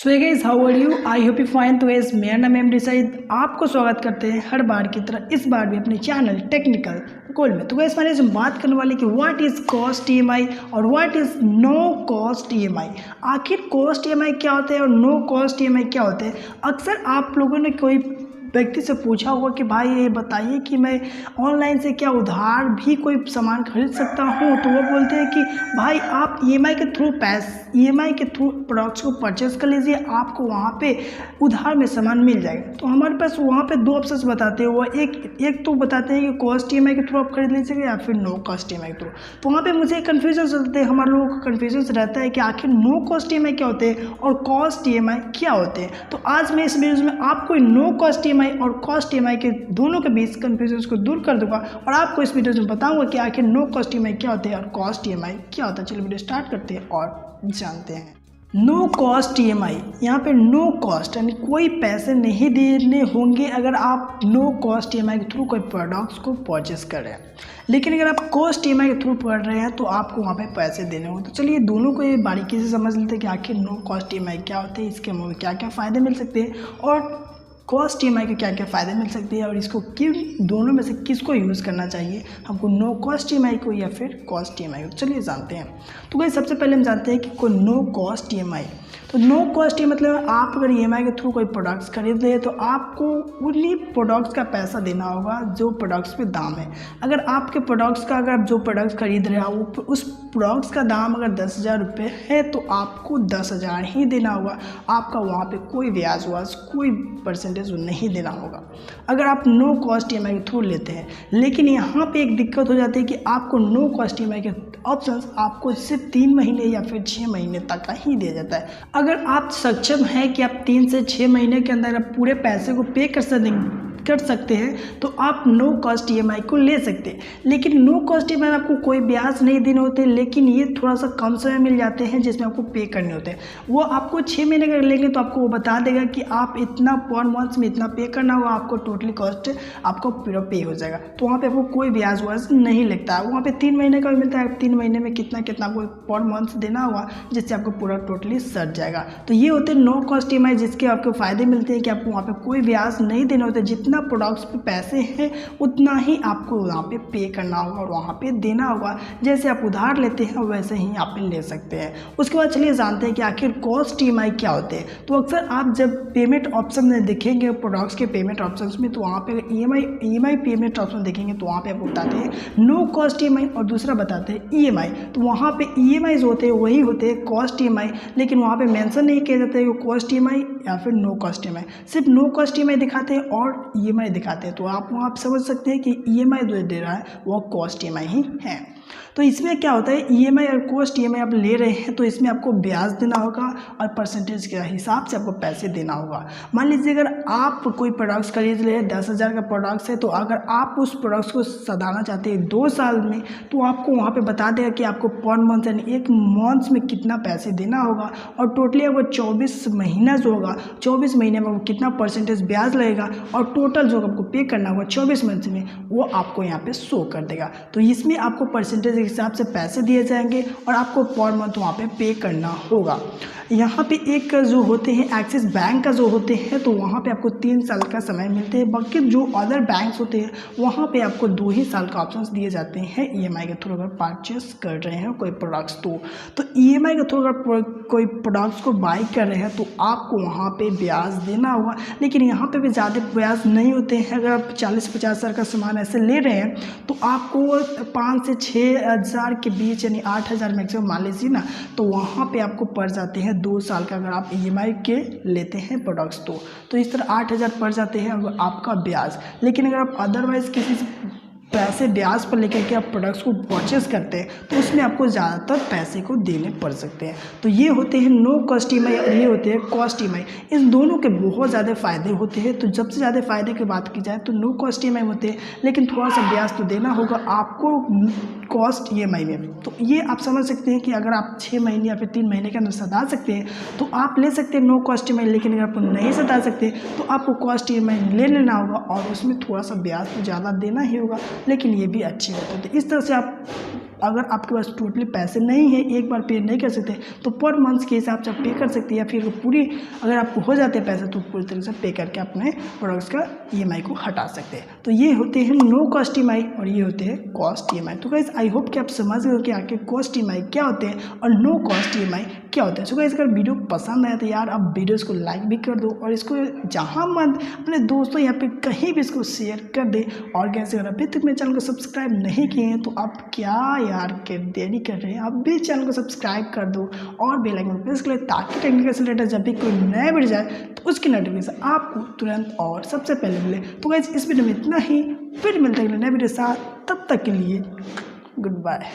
So guys, how are you? I hope you fine. तो guys, मेरा नाम है सईद। आपको स्वागत करते हैं हर बार की तरह इस बार भी अपने चैनल टेक्निकल गोल में। तो गाइस, मैंने बात करने वाली कि व्हाट इज कॉस्ट ईएमआई और what is no cost EMI. आखिर कॉस्ट ईएमआई क्या होता है और नो कॉस्ट ईएमआई क्या होते हैं? अक्सर आप लोगों ने कोई व्यक्ति से पूछा होगा कि भाई ये बताइए कि मैं ऑनलाइन से क्या उधार भी कोई सामान खरीद सकता हूँ? तो वो बोलते हैं कि भाई आप ईएमआई के थ्रू प्रोडक्ट्स को परचेस कर लीजिए, आपको वहाँ पे उधार में सामान मिल जाएगा। तो हमारे पास वहाँ पे दो ऑप्शंस बताते हैं। वो एक तो बताते हैं कि कॉस्ट ईएमआई के थ्रू आप खरीद लीजिएगा या फिर नो कॉस्ट ईएमआई के थ्रू। तो वहाँ पे मुझे कन्फ्यूजन होते हैं, हमारे लोगों का कन्फ्यूजन रहता है कि आखिर नो कॉस्ट ईएमआई क्या होते हैं और कॉस्ट ईएमआई क्या होते हैं। तो आज मैं इस वीडियो में आपको नो कॉस्ट ईएमआई और कॉस्ट ईएमआई के दोनों के बीच कन्फ्यूजन को दूर कर दूंगा और आपको इस वीडियो में बताऊंगा कि आखिर नो कॉस्ट ईएमआई क्या होते हैं और कॉस्ट ईएमआई क्या होता है। चलिए वीडियो स्टार्ट करते हैं और जानते हैं। नो कॉस्ट ईएमआई, यहाँ पे नो कॉस्ट यानी कोई पैसे नहीं देने होंगे अगर आप नो कॉस्ट ईएमआई के थ्रू कोई प्रोडक्ट्स को परचेस कर रहे हैं। लेकिन अगर आप कॉस्ट ईएमआई के थ्रू कर रहे हैं तो आपको वहाँ पे पैसे देने होंगे। तो चलिए दोनों को ये बारीकी से समझ लेते हैं कि आखिर नो कॉस्ट ईएमआई क्या होते हैं, इसके हमें क्या क्या फ़ायदे मिल सकते हैं और कॉस्ट ईएमआई के क्या क्या फ़ायदे मिल सकते हैं और इसको किन दोनों में से किसको यूज़ करना चाहिए, हमको नो कॉस्ट ईएमआई को या फिर कॉस्ट ईएमआई को। चलिए जानते हैं। तो भाई सबसे पहले हम जानते हैं कि कोई नो कॉस्ट ईएमआई। तो नो कॉस्ट ये मतलब आप अगर ईएमआई के थ्रू कोई प्रोडक्ट्स खरीद रहे तो आपको उन्हीं प्रोडक्ट्स का पैसा देना होगा जो प्रोडक्ट्स पे दाम है। अगर आपके प्रोडक्ट्स का, अगर आप जो प्रोडक्ट्स खरीद रहे हो उस प्रोडक्ट्स का दाम अगर 10,000 रुपये है तो आपको 10,000 ही देना होगा। आपका वहाँ पे कोई ब्याज वाज कोई परसेंटेज नहीं देना होगा अगर आप नो कॉस्ट ईएमआई के थ्रू लेते हैं। लेकिन यहाँ पे एक दिक्कत हो जाती है कि आपको नो कॉस्ट ईएमआई के ऑप्शंस आपको सिर्फ 3 महीने या फिर 6 महीने तक का ही दिया जाता है। अगर आप सक्षम हैं कि आप 3 से 6 महीने के अंदर आप पूरे पैसे को पे कर सकते हैं तो आप नो कॉस्ट ईएमआई को ले सकते हैं। लेकिन नो कॉस्ट ईएमआई में आपको कोई ब्याज नहीं देने होते, लेकिन ये थोड़ा सा कम समय मिल जाते हैं जिसमें आपको पे करने होते हैं। वो आपको 6 महीने का लेंगे तो आपको वो बता देगा कि आप इतना पर मंथ में इतना पे करना होगा, आपको टोटली कॉस्ट आपको पूरा पे हो जाएगा। तो वहाँ पे आपको कोई ब्याज वाज नहीं लगता है। वहाँ पे 3 महीने का मिलता है, 3 महीने में कितना आपको पर मंथ देना होगा जिससे आपको पूरा टोटली सट जाएगा। तो ये होते हैं नो कॉस्ट ईएमआई जिसके आपको फ़ायदे मिलते हैं कि आपको वहाँ पे कोई ब्याज नहीं देना होता। जितना प्रोडक्ट्स पे पैसे हैं उतना ही आपको वहाँ पे पे करना होगा और वहाँ पे देना होगा। जैसे आप उधार लेते हैं वैसे ही आप ले सकते हैं। उसके बाद चलिए जानते हैं कि आखिर कॉस्ट ईएमआई क्या होते हैं। तो अक्सर आप जब पेमेंट ऑप्शन में देखेंगे प्रोडक्ट्स के पेमेंट ऑप्शंस में, तो वहाँ पे ईएमआई पेमेंट ऑप्शन देखेंगे तो वहाँ पे आपको बताते हैं नो कॉस्ट ईएमआई और दूसरा बताते हैं ईएमआई। तो वहाँ पे ईएमआई होते हैं वही होते हैं कॉस्ट ईएमआई, लेकिन वहाँ पे मेंशन नहीं किया जाता है कि कॉस्ट ईएमआई या फिर नो कॉस्ट ईएमआई। सिर्फ नो कॉस्ट ईएमआई दिखाते हैं और ईएमआई दिखाते हैं। तो आप वहाँ समझ सकते हैं कि ईएमआई जो दे रहा है वो कॉस्ट ईएमआई ही है। तो इसमें क्या होता है, ईएमआई और कॉस्ट ईएमआई आप ले रहे हैं तो इसमें आपको ब्याज देना होगा और परसेंटेज के हिसाब से आपको पैसे देना होगा। मान लीजिए अगर आप कोई प्रोडक्ट्स खरीद रहे हैं, 10,000 का प्रोडक्ट्स है, तो अगर आप उस प्रोडक्ट्स को सधाना चाहते हैं 2 साल में तो आपको वहाँ पे बता देगा कि आपको पर मंथ यानी 1 मंथ में कितना पैसे देना होगा और टोटली आपको 24 महीना जो होगा 24 महीने में कितना परसेंटेज ब्याज लगेगा और टोटल जो आपको पे करना होगा 24 मंथ में वो आपको यहाँ पे शो कर देगा। तो इसमें आपको परसेंटेज के हिसाब से पैसे दिए जाएंगे और आपको पर मंथ वहाँ पे करना होगा। यहाँ पे एक जो होते हैं एक्सिस बैंक का जो होते हैं तो वहाँ पे आपको 3 साल का समय मिलते हैं। बाकी जो अदर बैंक्स होते हैं वहाँ पे आपको 2 ही साल का ऑप्शंस दिए जाते हैं ईएमआई के थ्रू अगर परचेस कर रहे हैं कोई प्रोडक्ट्स। तो ईएमआई के थ्रू अगर कोई प्रोडक्ट्स को बाई कर रहे हैं तो आपको वहाँ पे ब्याज देना होगा। लेकिन यहाँ पे भी ज़्यादा ब्याज नहीं होते हैं। अगर आप 40-50 हज़ार का सामान ऐसे ले रहे हैं तो आपको 5 से 6 हज़ार के बीच यानी 8,000 मैक्सिमम मान लीजिए ना, तो वहाँ पे आपको पड़ जाते हैं 2 साल का अगर आप ईएमआई के लेते हैं प्रोडक्ट्स। तो इस तरह 8,000 पड़ जाते हैं आपका ब्याज। लेकिन अगर आप अदरवाइज़ किसी से पैसे ब्याज पर लेकर के आप प्रोडक्ट्स को परचेस करते हैं तो उसमें आपको ज़्यादातर पैसे को देने पड़ सकते हैं। तो ये होते हैं नो कॉस्ट ईएमआई और ये होते हैं कॉस्ट ईएमआई। इस दोनों के बहुत ज़्यादा फ़ायदे होते हैं। तो सबसे ज़्यादा फ़ायदे की बात की जाए तो नो कॉस्ट ईएमआई होते हैं, लेकिन थोड़ा सा ब्याज तो देना होगा आपको कॉस्ट ईएमआई में। तो ये आप समझ सकते हैं कि अगर आप 6 महीने या फिर 3 महीने के अंदर सधा सकते हैं तो आप ले सकते हैं नो कॉस्ट ईएमआई। लेकिन अगर आप नहीं सधा सकते तो आपको कॉस्ट ईएमआई ले लेना होगा और उसमें थोड़ा सा ब्याज तो ज़्यादा देना ही होगा, लेकिन ये भी अच्छी बात होती है। इस तरह से आप अगर आपके पास टोटली पैसे नहीं है, एक बार पे नहीं कर सकते, तो पर मंथ के हिसाब से आप पे कर सकते हैं, या फिर पूरी अगर आपको हो जाते हैं पैसे तो पूरी तरीके से पे करके अपने प्रोडक्ट्स का EMI को हटा सकते हैं। तो ये होते हैं नो कॉस्ट EMI और ये होते हैं कॉस्ट EMI। तो गाइस आई होप कि आप समझ गए हो कि आखिर कॉस्ट EMI क्या होते हैं और नो कॉस्ट EMI क्या होता है। सो गाइस अगर वीडियो पसंद आया तो यार आप वीडियोस को लाइक भी कर दो और इसको जहाँ मन अपने दोस्तों या फिर कहीं भी इसको शेयर कर दे। और कैसे अगर अभी तक मेरे चैनल को सब्सक्राइब नहीं किए हैं तो आप क्या यार देरी कर रहे हैं, आप भी चैनल को सब्सक्राइब कर दो और बेल आइकन प्रेस कर ले, ताकि टेक्निकल से रिलेटेड जब भी कोई नया वीडियो जाए तो उसकी नोटिफिकेशन आपको तुरंत और सबसे पहले मिले। तो गाइस इस वीडियो में इतना ही, फिर मिलते हैं नए वीडियो के साथ, तब तक के लिए गुड बाय।